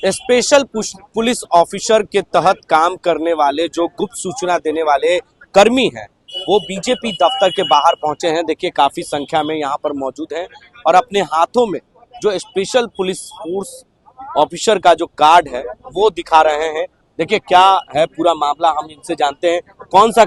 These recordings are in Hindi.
स्पेशल पुलिस ऑफिसर के तहत काम करने वाले जो गुप्त सूचना देने वाले कर्मी हैं वो बीजेपी दफ्तर के बाहर पहुंचे हैं। देखिए काफी संख्या में यहाँ पर मौजूद हैं और अपने हाथों में जो स्पेशल पुलिस फोर्स ऑफिसर का जो कार्ड है वो दिखा रहे हैं। देखिए क्या है पूरा मामला, हम इनसे जानते हैं कौन सा।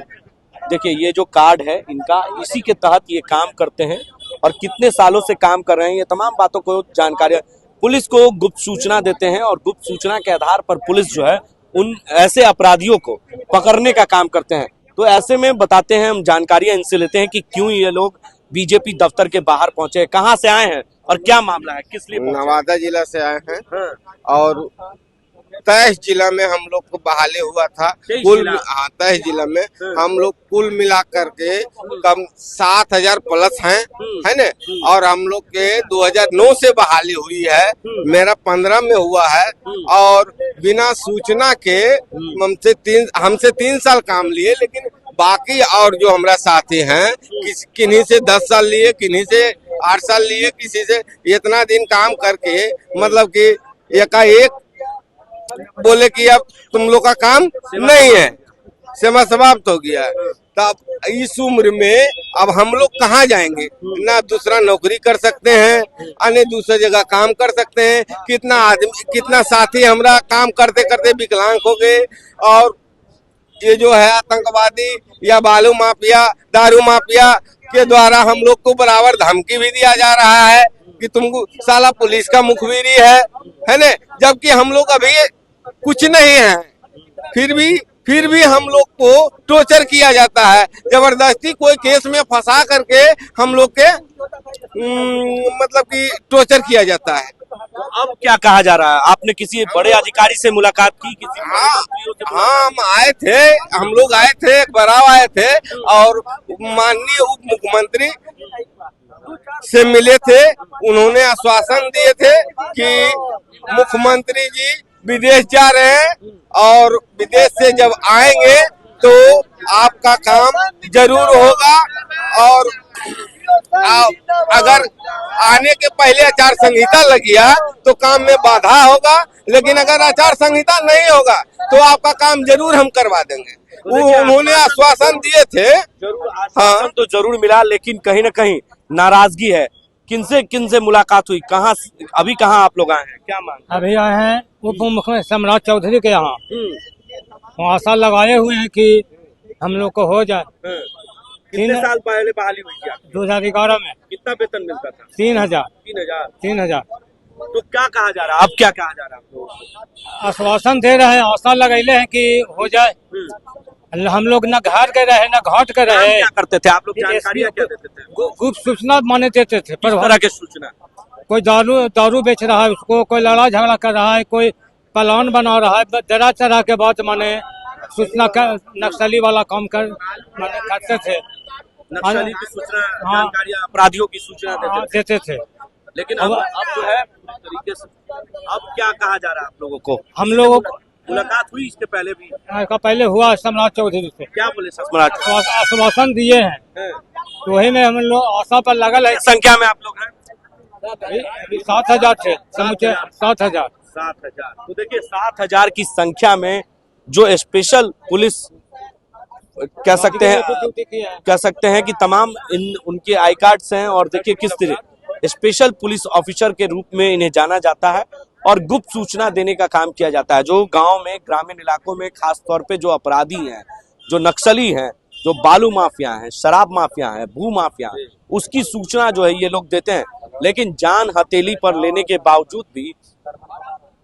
देखिए ये जो कार्ड है इनका, इसी के तहत ये काम करते हैं और कितने सालों से काम कर रहे हैं, ये तमाम बातों को जानकारी पुलिस को गुप्त सूचना देते हैं और गुप्त सूचना के आधार पर पुलिस जो है उन ऐसे अपराधियों को पकड़ने का काम करते हैं। तो ऐसे में बताते हैं, हम जानकारियां इनसे लेते हैं कि क्यों ये लोग बीजेपी दफ्तर के बाहर पहुंचे, कहां से आए हैं और क्या मामला है, किस लिए। नवादा जिला से आए हैं। हाँ। और 23 जिला में हम लोग को बहाली हुआ था। कुल 23 जिला में हम लोग कुल मिला करके कम 7,000 प्लस हैं, है न। और हम लोग के 2009 से बहाली हुई है, मेरा 15 में हुआ है। और बिना सूचना के हमसे 3 साल काम लिए, लेकिन बाकी और जो हमारा साथी हैं किन्हीं से 10 साल लिए, किन्हीं से 8 साल लिए, किसी से इतना दिन काम करके मतलब कि एकाएक बोले कि अब तुम लोग का काम नहीं है, सेवा समाप्त हो गया है। तब इस उम्र में अब हम लोग कहाँ जाएंगे, ना दूसरा नौकरी कर सकते हैं, अन्य दूसरी जगह काम कर सकते हैं। कितना साथी हमारा काम करते करते विकलांग हो गए। और ये जो है आतंकवादी या बालू माफिया, दारू माफिया के द्वारा हम लोग को बराबर धमकी भी दिया जा रहा है कि तुमको साला पुलिस का मुखबिरी है न। जबकि हम लोग अभी कुछ नहीं है, फिर भी हम लोग को टॉर्चर किया जाता है, जबरदस्ती कोई केस में फंसा करके हम लोग के मतलब कि टॉर्चर किया जाता है। तो अब क्या कहा जा रहा है, आपने किसी बड़े अधिकारी से मुलाकात की? हाँ, हम लोग आए थे, एक बराव आए थे और माननीय उप मुख्यमंत्री से मिले थे। उन्होंने आश्वासन दिए थे कि मुख्यमंत्री जी विदेश जा रहे हैं और विदेश से जब आएंगे तो आपका काम जरूर होगा। और अगर आने के पहले आचार संहिता लग गया तो काम में बाधा होगा, लेकिन अगर आचार संहिता नहीं होगा तो आपका काम जरूर हम करवा देंगे। उन्होंने आश्वासन दिए थे। हाँ तो जरूर मिला, लेकिन कहीं न कहीं नाराजगी है। किनसे मुलाकात हुई, अभी कहाँ आप लोग आए हैं, क्या मांग? अभी आए हैं उप मुख्यमंत्री सम्राट चौधरी के यहाँ। आशा लगाए हुए हैं कि हम लोग को हो जाए। कितने साल पहले बहाली हुई थी? 2011 में। कितना वेतन मिलता था? 3,000। तो क्या कहा जा रहा है, अब क्या कहा जा रहा है? आश्वासन दे रहे हैं, आशा लगाए हैं कि हो जाए। हम लोग न घर के रहे न घाट के रहे। क्या करते थे आप लोग, जानकारियां क्या देते थे? गुप्त सूचना माने देते थे। किस तरह की सूचना? कोई दारू बेच रहा है उसको, कोई लड़ाई झगड़ा कर रहा है, कोई प्लान बना रहा है, डरा चढ़ा के बाद माने सूचना का नक्सली वाला काम करते थे। नक्सली की सूचना, जानकारियां, अपराधियों की सूचना देते थे। लेकिन अब जो है तरीके से अब क्या कहा जा रहा है आप लोगों को? हम लोगों को मुलाकात हुई इसके पहले भी? पहले हुआ सम्राट चौधरी से। क्या बोले सम्राट? आश्वासन दिए हैं, तो वही में हम लोग आशा पर लगल है। संख्या में आप लोग हैं? 7,000 थे समूचे। 7,000। तो देखिए 7,000 की संख्या में जो स्पेशल पुलिस कह सकते हैं कि तमाम उनके आई कार्ड्स हैं। और देखिए किस तरह स्पेशल पुलिस ऑफिसर के रूप में इन्हें जाना जाता है और गुप्त सूचना देने का काम किया जाता है। जो गांव में, ग्रामीण इलाकों में खास तौर पे जो अपराधी हैं, जो नक्सली हैं, जो बालू माफिया हैं, शराब माफिया हैं, भू माफिया हैं, उसकी सूचना जो है ये लोग देते हैं। लेकिन जान हथेली पर लेने के बावजूद भी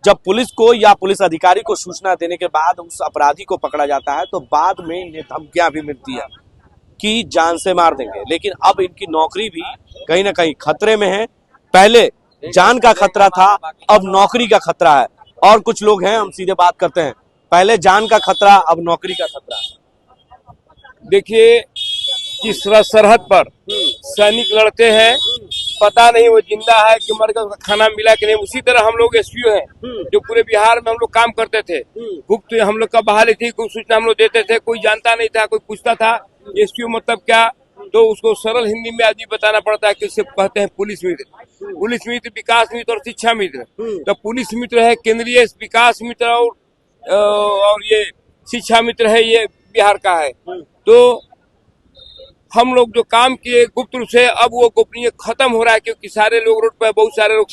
जब पुलिस को या पुलिस अधिकारी को सूचना देने के बाद उस अपराधी को पकड़ा जाता है तो बाद में इन्हें धमकियां भी मिलती है कि जान से मार देंगे। लेकिन अब इनकी नौकरी भी कहीं ना कहीं खतरे में है। पहले जान का खतरा था, अब नौकरी का खतरा है। और कुछ लोग हैं, हम सीधे बात करते हैं। पहले जान का खतरा, अब नौकरी का खतरा। देखिए किस सरहद पर सैनिक लड़ते हैं, पता नहीं वो जिंदा है कि मर गया, खाना मिला कि नहीं। उसी तरह हम लोग एसपीओ हैं जो पूरे बिहार में हम लोग काम करते थे। गुप्त हम लोग का बहाली थी, गुप्त सूचना हम लोग देते थे, कोई जानता नहीं था, कोई पूछता था एसपीओ मतलब क्या, तो उसको सरल हिंदी में आदमी बताना पड़ता है कि इसे कहते हैं पुलिस मित्र। पुलिस मित्र, विकास मित्र और शिक्षा मित्र। तो पुलिस मित्र है केंद्रीय, विकास मित्र और ये शिक्षा मित्र है, ये बिहार का है। तो हम लोग जो काम किए गुप्त रूप से, अब वो गोपनीय खत्म हो रहा है, क्योंकि सारे लोग रोड पर, बहुत सारे लोग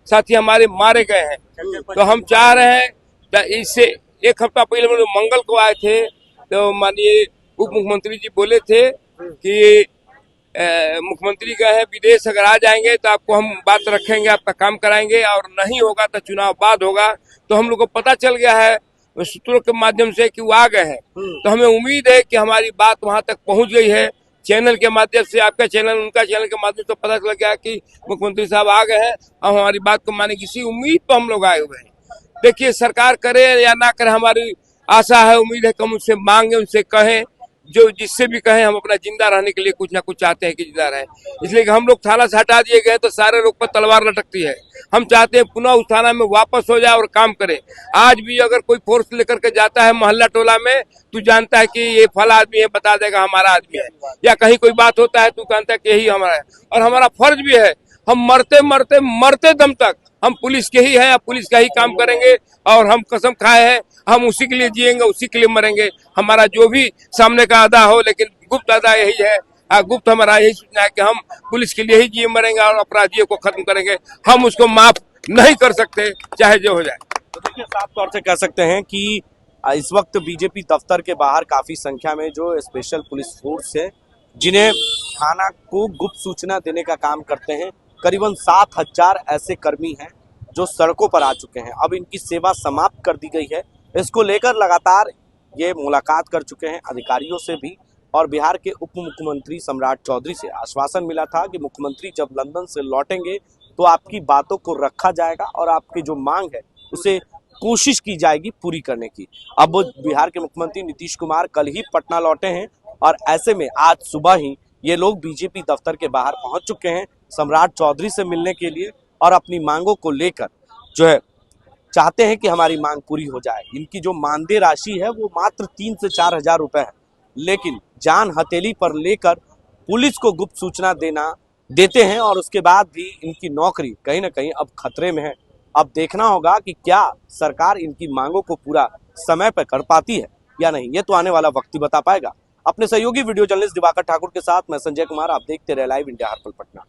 साथी हमारे मारे गए हैं। तो हम चाह रहे हैं, इससे एक हफ्ता पहले हम लोग मंगल को आए थे, तो माननीय उप मुख्यमंत्री जी बोले थे कि मुख्यमंत्री गए हैं विदेश, अगर आ जाएंगे तो आपको हम बात रखेंगे, आपका काम कराएंगे, और नहीं होगा तो चुनाव बाद होगा। तो हम लोग को पता चल गया है सूत्रों के माध्यम से कि वो आ गए हैं। तो हमें उम्मीद है कि हमारी बात वहां तक पहुंच गई है, चैनल के माध्यम से, आपका चैनल, उनका चैनल के माध्यम से पता चल गया कि मुख्यमंत्री साहब आ गए हैं। अब हमारी बात को मानेगी, इसी उम्मीद पर हम लोग आए हुए हैं। देखिए, सरकार करे या ना करे, हमारी आशा है, उम्मीद है कि हम उनसे मांगे, उनसे कहें, जो जिससे भी कहें, हम अपना जिंदा रहने के लिए कुछ ना कुछ चाहते हैं कि जिंदा रहे। इसलिए कि हम लोग थाना से हटा दिए गए तो सारे लोग पर तलवार लटकती है। हम चाहते हैं पुनः उस थाना में वापस हो जाए और काम करे। आज भी अगर कोई फोर्स लेकर के जाता है मोहल्ला टोला में, तू जानता है कि ये फला आदमी है, बता देगा हमारा आदमी है, या कहीं कोई बात होता है तू जानता है कि यही हमारा है। और हमारा फर्ज भी है, हम मरते दम तक हम पुलिस के ही हैं, पुलिस का ही काम करेंगे, और हम कसम खाए हैं, हम उसी के लिए जिएंगे, उसी के लिए मरेंगे। हमारा जो भी सामने का अदा हो, लेकिन गुप्त अदा यही है, गुप्त हमारा यही सूचना है कि हम पुलिस के लिए ही जिए मरेंगे और अपराधियों को खत्म करेंगे। हम उसको माफ नहीं कर सकते, चाहे जो हो जाए। तो देखिए, साफ तौर से कह सकते हैं कि इस वक्त बीजेपी दफ्तर के बाहर काफी संख्या में जो स्पेशल पुलिस फोर्स है, जिन्हें थाना को गुप्त सूचना देने का काम करते हैं, करीबन 7000 ऐसे कर्मी हैं जो सड़कों पर आ चुके हैं। अब इनकी सेवा समाप्त कर दी गई है। इसको लेकर लगातार ये मुलाकात कर चुके हैं अधिकारियों से भी, और बिहार के उप मुख्यमंत्री सम्राट चौधरी से आश्वासन मिला था कि मुख्यमंत्री जब लंदन से लौटेंगे तो आपकी बातों को रखा जाएगा और आपकी जो मांग है उसे कोशिश की जाएगी पूरी करने की। अब बिहार के मुख्यमंत्री नीतीश कुमार कल ही पटना लौटे हैं, और ऐसे में आज सुबह ही ये लोग बीजेपी दफ्तर के बाहर पहुंच चुके हैं सम्राट चौधरी से मिलने के लिए, और अपनी मांगों को लेकर जो है चाहते हैं कि हमारी मांग पूरी हो जाए। इनकी जो मानदेय राशि है वो मात्र 3 से 4 हजार रुपए है, लेकिन जान हथेली पर लेकर पुलिस को गुप्त सूचना देते हैं, और उसके बाद भी इनकी नौकरी कहीं ना कहीं अब खतरे में है। अब देखना होगा कि क्या सरकार इनकी मांगों को पूरा समय पर कर पाती है या नहीं, ये तो आने वाला वक्त ही बता पाएगा। अपने सहयोगी वीडियो जर्नलिस्ट दिवाकर ठाकुर के साथ मैं संजय कुमार, आप देखते रहे लाइव इंडिया हर पल पटना।